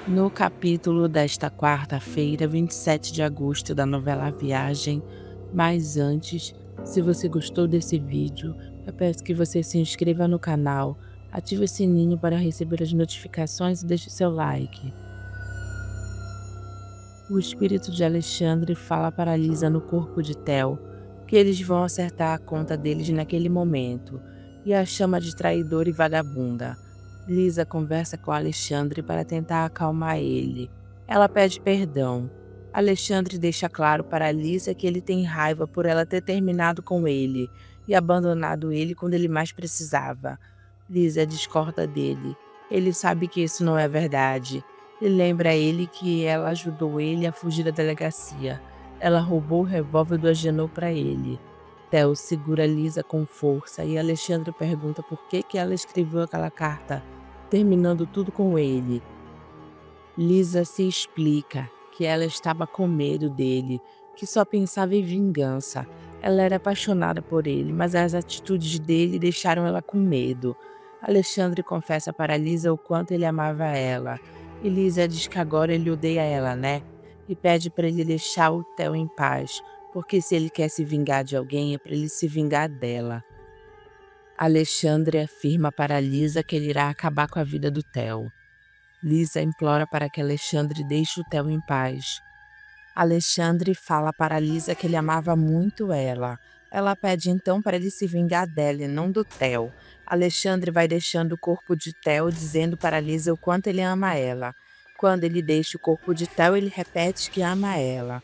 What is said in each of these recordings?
No capítulo desta quarta-feira, 27 de agosto, da novela A Viagem. Mas antes, se você gostou desse vídeo, eu peço que você se inscreva no canal, ative o sininho para receber as notificações e deixe seu like. O espírito de Alexandre fala para Lisa no corpo de Theo que eles vão acertar a conta deles naquele momento e a chama de traidora e vagabunda. Lisa conversa com Alexandre para tentar acalmar ele. Ela pede perdão. Alexandre deixa claro para Lisa que ele tem raiva por ela ter terminado com ele e abandonado ele quando ele mais precisava. Lisa discorda dele. Ele sabe que isso não é verdade e lembra a ele que ela ajudou ele a fugir da delegacia. Ela roubou o revólver do Agenor para ele. Theo segura Lisa com força e Alexandre pergunta por que ela escreveu aquela carta, terminando tudo com ele. Lisa se explica que ela estava com medo dele, que só pensava em vingança. Ela era apaixonada por ele, mas as atitudes dele deixaram ela com medo. Alexandre confessa para Lisa o quanto ele amava ela. E Lisa diz que agora ele odeia ela, né? E pede para ele deixar o Theo em paz, porque se ele quer se vingar de alguém é para ele se vingar dela. Alexandre afirma para Lisa que ele irá acabar com a vida do Theo. Lisa implora para que Alexandre deixe o Theo em paz. Alexandre fala para Lisa que ele amava muito ela. Ela pede então para ele se vingar dela e não do Theo. Alexandre vai deixando o corpo de Theo, dizendo para Lisa o quanto ele ama ela. Quando ele deixa o corpo de Theo, ele repete que ama ela.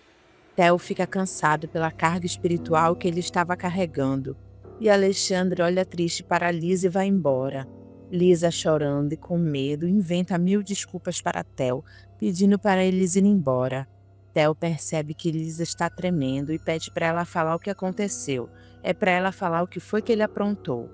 Theo fica cansado pela carga espiritual que ele estava carregando. E Alexandre olha triste para Lisa e vai embora. Lisa, chorando e com medo, inventa mil desculpas para Theo, pedindo para eles irem embora. Theo percebe que Lisa está tremendo e pede para ela falar o que aconteceu. É para ela falar o que foi que ele aprontou.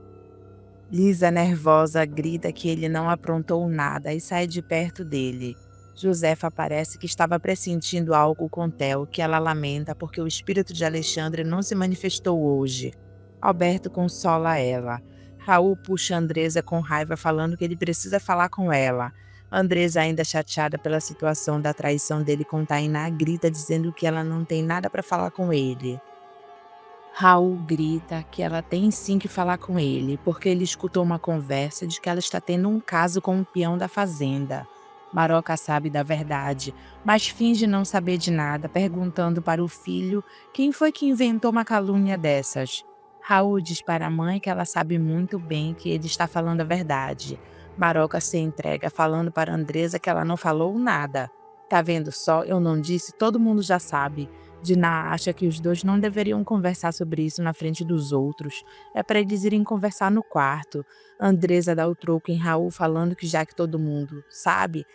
Lisa, nervosa, grita que ele não aprontou nada e sai de perto dele. Josefa parece que estava pressentindo algo com Theo, que ela lamenta porque o espírito de Alexandre não se manifestou hoje. Alberto consola ela. Raul puxa Andresa com raiva, falando que ele precisa falar com ela. Andresa, ainda chateada pela situação da traição dele com Tainá, grita dizendo que ela não tem nada para falar com ele. Raul grita que ela tem sim que falar com ele, porque ele escutou uma conversa de que ela está tendo um caso com um peão da fazenda. Maroca sabe da verdade, mas finge não saber de nada, perguntando para o filho quem foi que inventou uma calúnia dessas. Raul diz para a mãe que ela sabe muito bem que ele está falando a verdade. Maroca se entrega, falando para Andresa que ela não falou nada. Tá vendo só? Eu não disse, todo mundo já sabe. Dinah acha que os dois não deveriam conversar sobre isso na frente dos outros. É para eles irem conversar no quarto. Andresa dá o troco em Raul falando que já que todo mundo sabe,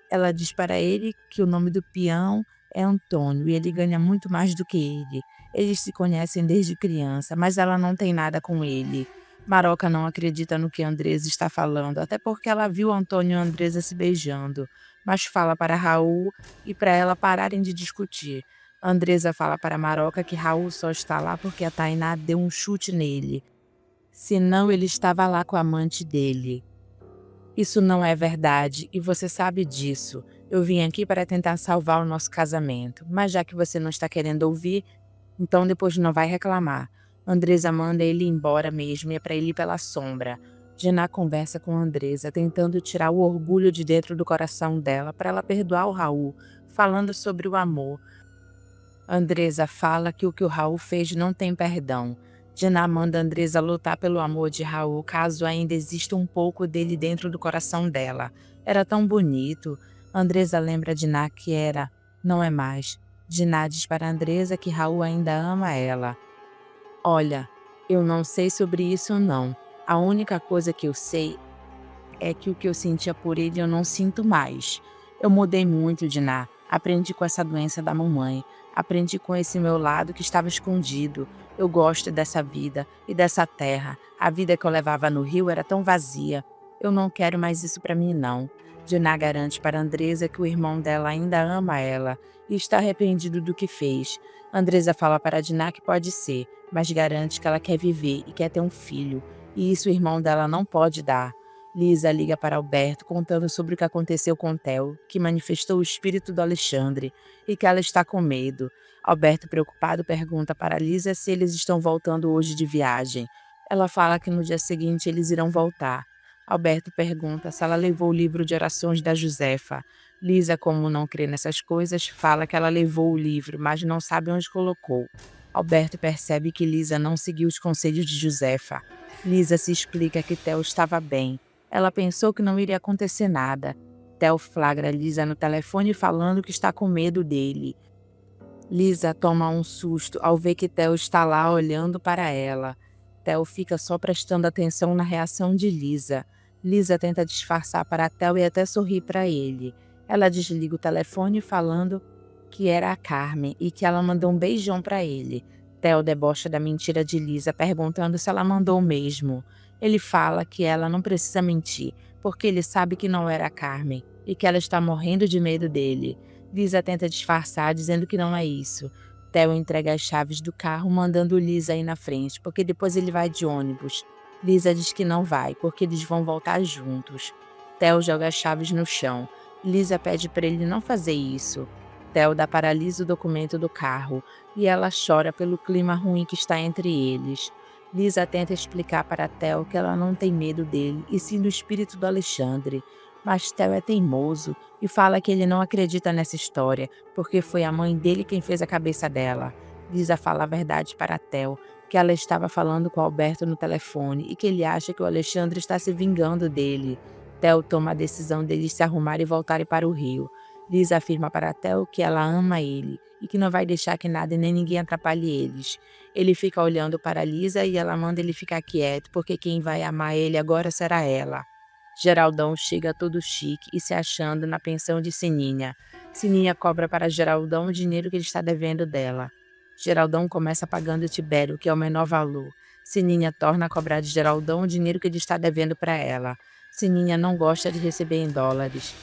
ela diz para ele que o nome do peão é Antônio e ele ganha muito mais do que ele. Eles se conhecem desde criança, mas ela não tem nada com ele. Maroca não acredita no que Andresa está falando, até porque ela viu Antônio e Andresa se beijando, mas fala para Raul e para ela pararem de discutir. Andresa fala para Maroca que Raul só está lá porque a Tainá deu um chute nele. Senão ele estava lá com a amante dele. Isso não é verdade e você sabe disso. Eu vim aqui para tentar salvar o nosso casamento, mas já que você não está querendo ouvir, então depois não vai reclamar. Andresa manda ele embora mesmo e é para ele ir pela sombra. Diná conversa com Andresa, tentando tirar o orgulho de dentro do coração dela para ela perdoar o Raul, falando sobre o amor. Andresa fala que o Raul fez não tem perdão. Diná manda Andresa lutar pelo amor de Raul, caso ainda exista um pouco dele dentro do coração dela. Era tão bonito. Andresa lembra Diná que era, não é mais. Diná diz para Andresa que Raul ainda ama ela. Olha, eu não sei sobre isso não. A única coisa que eu sei é que o que eu sentia por ele eu não sinto mais. Eu mudei muito, Diná. Aprendi com essa doença da mamãe. Aprendi com esse meu lado que estava escondido. Eu gosto dessa vida e dessa terra. A vida que eu levava no Rio era tão vazia. Eu não quero mais isso para mim, não. Diná garante para Andresa que o irmão dela ainda ama ela e está arrependido do que fez. Andresa fala para Diná que pode ser, mas garante que ela quer viver e quer ter um filho. E isso o irmão dela não pode dar. Lisa liga para Alberto contando sobre o que aconteceu com Theo, que manifestou o espírito do Alexandre e que ela está com medo. Alberto, preocupado, pergunta para Lisa se eles estão voltando hoje de viagem. Ela fala que no dia seguinte eles irão voltar. Alberto pergunta se ela levou o livro de orações da Josefa. Lisa, como não crê nessas coisas, fala que ela levou o livro, mas não sabe onde colocou. Alberto percebe que Lisa não seguiu os conselhos de Josefa. Lisa se explica que Theo estava bem. Ela pensou que não iria acontecer nada. Theo flagra Lisa no telefone falando que está com medo dele. Lisa toma um susto ao ver que Theo está lá olhando para ela. Theo fica só prestando atenção na reação de Lisa. Lisa tenta disfarçar para Theo e até sorrir para ele. Ela desliga o telefone falando que era a Carmen e que ela mandou um beijão para ele. Theo debocha da mentira de Lisa, perguntando se ela mandou mesmo. Ele fala que ela não precisa mentir, porque ele sabe que não era a Carmen e que ela está morrendo de medo dele. Lisa tenta disfarçar, dizendo que não é isso. Theo entrega as chaves do carro, mandando Lisa ir na frente, porque depois ele vai de ônibus. Lisa diz que não vai, porque eles vão voltar juntos. Theo joga as chaves no chão. Lisa pede para ele não fazer isso. Theo dá para Lisa o documento do carro, e ela chora pelo clima ruim que está entre eles. Lisa tenta explicar para Theo que ela não tem medo dele, e sim do espírito do Alexandre. Mas Theo é teimoso e fala que ele não acredita nessa história, porque foi a mãe dele quem fez a cabeça dela. Lisa fala a verdade para Theo, que ela estava falando com Alberto no telefone e que ele acha que o Alexandre está se vingando dele. Theo toma a decisão deles se arrumar e voltarem para o Rio. Lisa afirma para Theo que ela ama ele e que não vai deixar que nada e nem ninguém atrapalhe eles. Ele fica olhando para Lisa e ela manda ele ficar quieto, porque quem vai amar ele agora será ela. Geraldão chega todo chique e se achando na pensão de Sininha. Sininha cobra para Geraldão o dinheiro que ele está devendo dela. Geraldão começa pagando Tibério, que é o menor valor. Sininha torna a cobrar de Geraldão o dinheiro que ele está devendo para ela. Sininha não gosta de receber em dólares.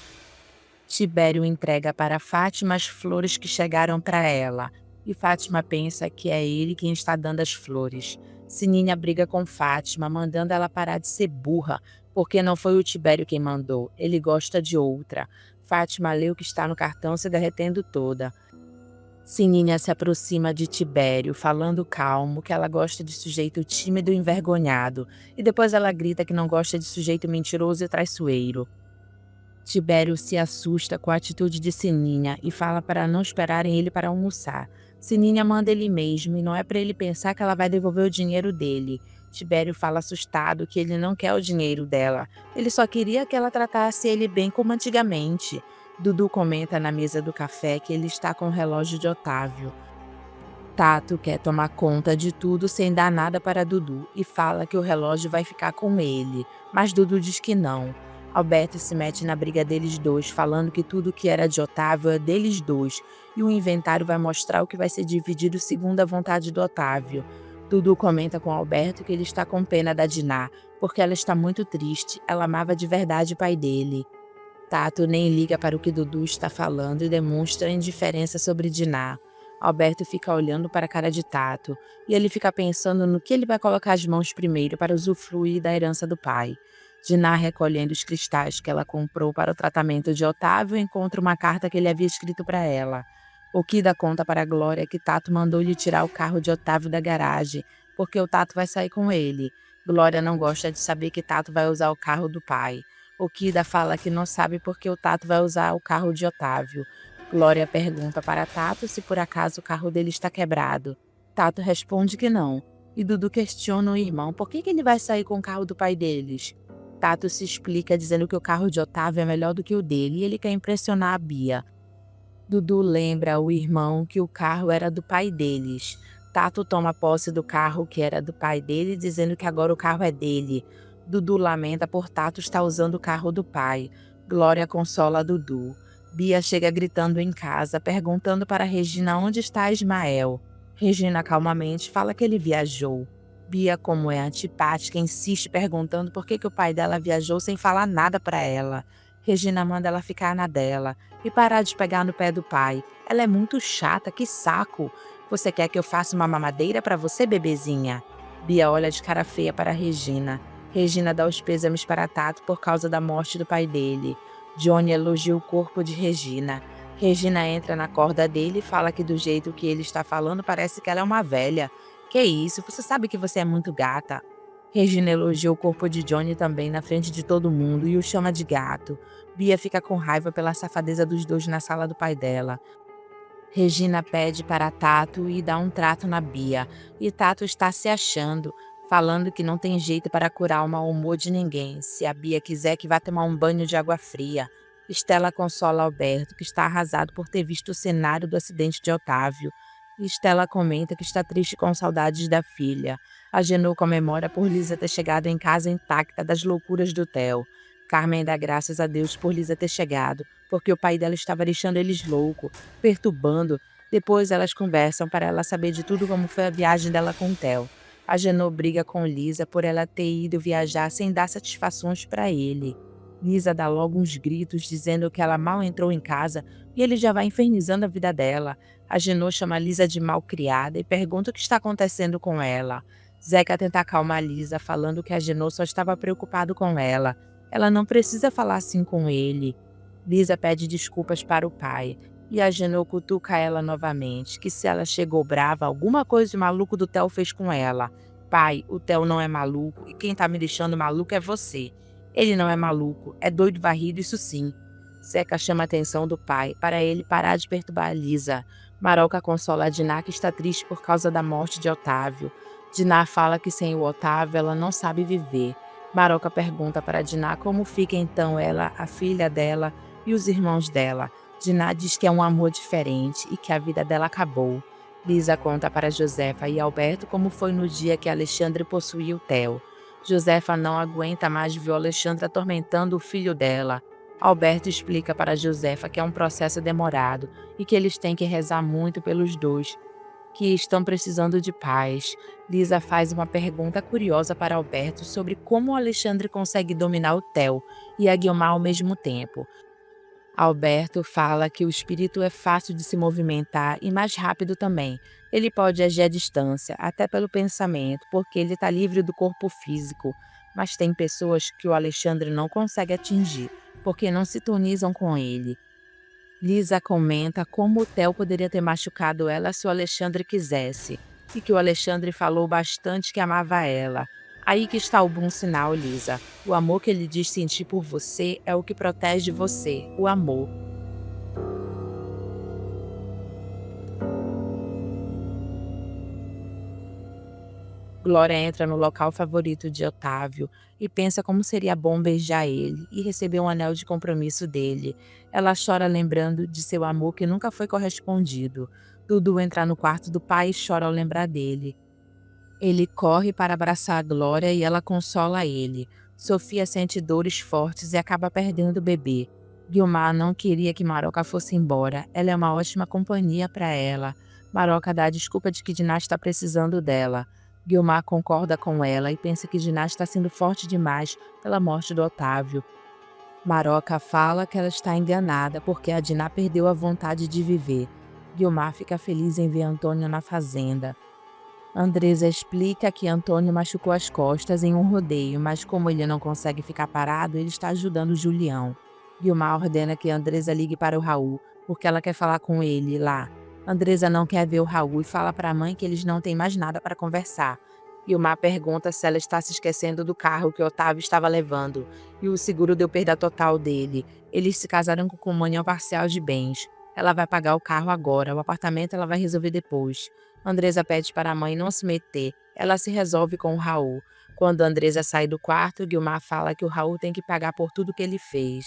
Tibério entrega para Fátima as flores que chegaram para ela, e Fátima pensa que é ele quem está dando as flores. Sininha briga com Fátima, mandando ela parar de ser burra, porque não foi o Tibério quem mandou, ele gosta de outra. Fátima lê o que está no cartão se derretendo toda. Sininha se aproxima de Tibério, falando calmo que ela gosta de sujeito tímido e envergonhado, e depois ela grita que não gosta de sujeito mentiroso e traiçoeiro. Tibério se assusta com a atitude de Sininha e fala para não esperarem ele para almoçar. Sininha manda ele mesmo e não é para ele pensar que ela vai devolver o dinheiro dele. Tibério fala assustado que ele não quer o dinheiro dela. Ele só queria que ela tratasse ele bem como antigamente. Dudu comenta na mesa do café que ele está com o relógio de Otávio. Tato quer tomar conta de tudo sem dar nada para Dudu e fala que o relógio vai ficar com ele, mas Dudu diz que não. Alberto se mete na briga deles dois, falando que tudo que era de Otávio é deles dois, e o inventário vai mostrar o que vai ser dividido segundo a vontade do Otávio. Dudu comenta com Alberto que ele está com pena da Diná, porque ela está muito triste, ela amava de verdade o pai dele. Tato nem liga para o que Dudu está falando e demonstra indiferença sobre Diná. Alberto fica olhando para a cara de Tato, e ele fica pensando no que ele vai colocar as mãos primeiro para usufruir da herança do pai. Diná, recolhendo os cristais que ela comprou para o tratamento de Otávio, encontra uma carta que ele havia escrito para ela. Okida conta para Glória que Tato mandou-lhe tirar o carro de Otávio da garagem, porque o Tato vai sair com ele. Glória não gosta de saber que Tato vai usar o carro do pai. Okida fala que não sabe porque o Tato vai usar o carro de Otávio. Glória pergunta para Tato se por acaso o carro dele está quebrado. Tato responde que não. E Dudu questiona o irmão por que ele vai sair com o carro do pai deles. Tato se explica dizendo que o carro de Otávio é melhor do que o dele e ele quer impressionar a Bia. Dudu lembra ao irmão que o carro era do pai deles. Tato toma posse do carro que era do pai dele, dizendo que agora o carro é dele. Dudu lamenta por Tato estar usando o carro do pai. Glória consola Dudu. Bia chega gritando em casa, perguntando para Regina onde está Ismael. Regina calmamente fala que ele viajou. Bia, como é antipática, insiste perguntando por que o pai dela viajou sem falar nada para ela. Regina manda ela ficar na dela e parar de pegar no pé do pai. Ela é muito chata, que saco! Você quer que eu faça uma mamadeira para você, bebezinha? Bia olha de cara feia para Regina. Regina dá os pêsames para Tato por causa da morte do pai dele. Johnny elogia o corpo de Regina. Regina entra na corda dele e fala que do jeito que ele está falando parece que ela é uma velha. Que isso, você sabe que você é muito gata. Regina elogia o corpo de Johnny também na frente de todo mundo e o chama de gato. Bia fica com raiva pela safadeza dos dois na sala do pai dela. Regina pede para Tato e dá um trato na Bia, e Tato está se achando, falando que não tem jeito para curar o mau humor de ninguém, se a Bia quiser que vá tomar um banho de água fria. Estela consola Alberto, que está arrasado por ter visto o cenário do acidente de Otávio. E Estela comenta que está triste com saudades da filha. A Genô comemora por Lisa ter chegado em casa intacta das loucuras do Theo. Carmen dá graças a Deus por Lisa ter chegado, porque o pai dela estava deixando eles loucos, perturbando. Depois elas conversam para ela saber de tudo como foi a viagem dela com o Theo. A Genô briga com Lisa por ela ter ido viajar sem dar satisfações para ele. Lisa dá logo uns gritos dizendo que ela mal entrou em casa e ele já vai infernizando a vida dela. A Genô chama Lisa de malcriada e pergunta o que está acontecendo com ela. Zeca tenta acalmar Lisa, falando que a Genô só estava preocupado com ela. Ela não precisa falar assim com ele. Lisa pede desculpas para o pai. E a Genô cutuca ela novamente, que se ela chegou brava, alguma coisa de maluco do Theo fez com ela. Pai, o Theo não é maluco e quem tá me deixando maluco é você. Ele não é maluco, é doido varrido, isso sim. Zeca chama a atenção do pai, para ele parar de perturbar a Lisa. Maroca consola a Diná, que está triste por causa da morte de Otávio. Diná fala que sem o Otávio ela não sabe viver. Maroca pergunta para Diná como fica então ela, a filha dela e os irmãos dela. Diná diz que é um amor diferente e que a vida dela acabou. Lisa conta para Josefa e Alberto como foi no dia que Alexandre possuiu Theo. Josefa não aguenta mais ver o Alexandre atormentando o filho dela. Alberto explica para Josefa que é um processo demorado e que eles têm que rezar muito pelos dois, que estão precisando de paz. Lisa faz uma pergunta curiosa para Alberto sobre como o Alexandre consegue dominar o Theo e a Guiomar ao mesmo tempo. Alberto fala que o espírito é fácil de se movimentar e mais rápido também. Ele pode agir à distância, até pelo pensamento, porque ele está livre do corpo físico. Mas tem pessoas que o Alexandre não consegue atingir, porque não sintonizam com ele. Lisa comenta como o Theo poderia ter machucado ela se o Alexandre quisesse, e que o Alexandre falou bastante que amava ela. Aí que está o bom sinal, Lisa. O amor que ele diz sentir por você é o que protege você, o amor. Glória entra no local favorito de Otávio e pensa como seria bom beijar ele e receber um anel de compromisso dele. Ela chora lembrando de seu amor que nunca foi correspondido. Dudu entra no quarto do pai e chora ao lembrar dele. Ele corre para abraçar a Glória e ela consola ele. Sofia sente dores fortes e acaba perdendo o bebê. Guilmar não queria que Maroca fosse embora. Ela é uma ótima companhia para ela. Maroca dá a desculpa de que Diná está precisando dela. Guilmar concorda com ela e pensa que Diná está sendo forte demais pela morte do Otávio. Maroca fala que ela está enganada porque a Diná perdeu a vontade de viver. Guilmar fica feliz em ver Antônio na fazenda. Andresa explica que Antônio machucou as costas em um rodeio, mas como ele não consegue ficar parado, ele está ajudando Julião. Guilmar ordena que Andresa ligue para o Raul, porque ela quer falar com ele lá. Andresa não quer ver o Raul e fala para a mãe que eles não têm mais nada para conversar. Guilmar pergunta se ela está se esquecendo do carro que Otávio estava levando, e o seguro deu perda total dele. Eles se casaram com comunhão parcial de bens. Ela vai pagar o carro agora, o apartamento ela vai resolver depois. Andresa pede para a mãe não se meter. Ela se resolve com o Raul. Quando Andresa sai do quarto, Guilmar fala que o Raul tem que pagar por tudo que ele fez.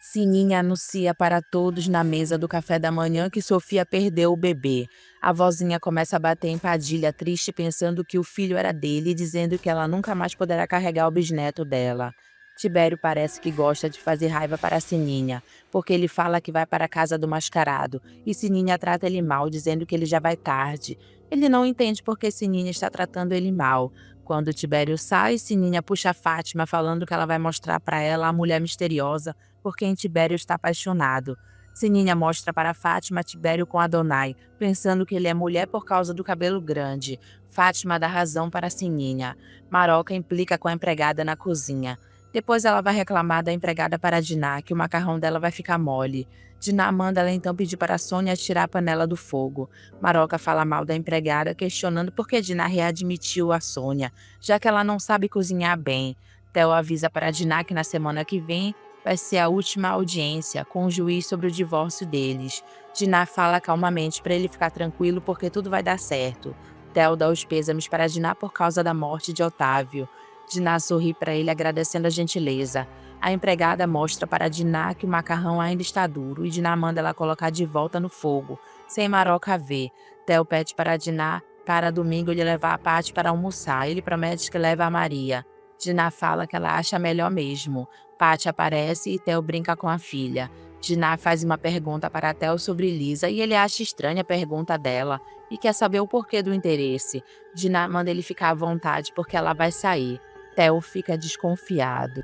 Sininha anuncia para todos na mesa do café da manhã que Sofia perdeu o bebê. A vozinha começa a bater em Padilha, triste, pensando que o filho era dele e dizendo que ela nunca mais poderá carregar o bisneto dela. Tibério parece que gosta de fazer raiva para Sininha, porque ele fala que vai para a casa do mascarado, e Sininha trata ele mal, dizendo que ele já vai tarde. Ele não entende por que Sininha está tratando ele mal. Quando Tibério sai, Sininha puxa Fátima, falando que ela vai mostrar para ela a mulher misteriosa por quem Tibério está apaixonado. Sininha mostra para Fátima Tibério com Adonai, pensando que ele é mulher por causa do cabelo grande. Fátima dá razão para Sininha. Maroca implica com a empregada na cozinha. Depois ela vai reclamar da empregada para Diná, que o macarrão dela vai ficar mole. Diná manda ela então pedir para Sônia tirar a panela do fogo. Maroca fala mal da empregada, questionando por que Diná readmitiu a Sônia, já que ela não sabe cozinhar bem. Theo avisa para Diná que na semana que vem vai ser a última audiência com o juiz sobre o divórcio deles. Diná fala calmamente para ele ficar tranquilo porque tudo vai dar certo. Theo dá os pêsames para Diná por causa da morte de Otávio. Diná sorri para ele agradecendo a gentileza. A empregada mostra para Diná que o macarrão ainda está duro e Diná manda ela colocar de volta no fogo, sem Maroca ver. Theo pede para Diná para domingo ele levar a Paty para almoçar. Ele promete que leva a Maria. Diná fala que ela acha melhor mesmo. Paty aparece e Theo brinca com a filha. Diná faz uma pergunta para Theo sobre Lisa e ele acha estranha a pergunta dela e quer saber o porquê do interesse. Diná manda ele ficar à vontade porque ela vai sair. Theo fica desconfiado.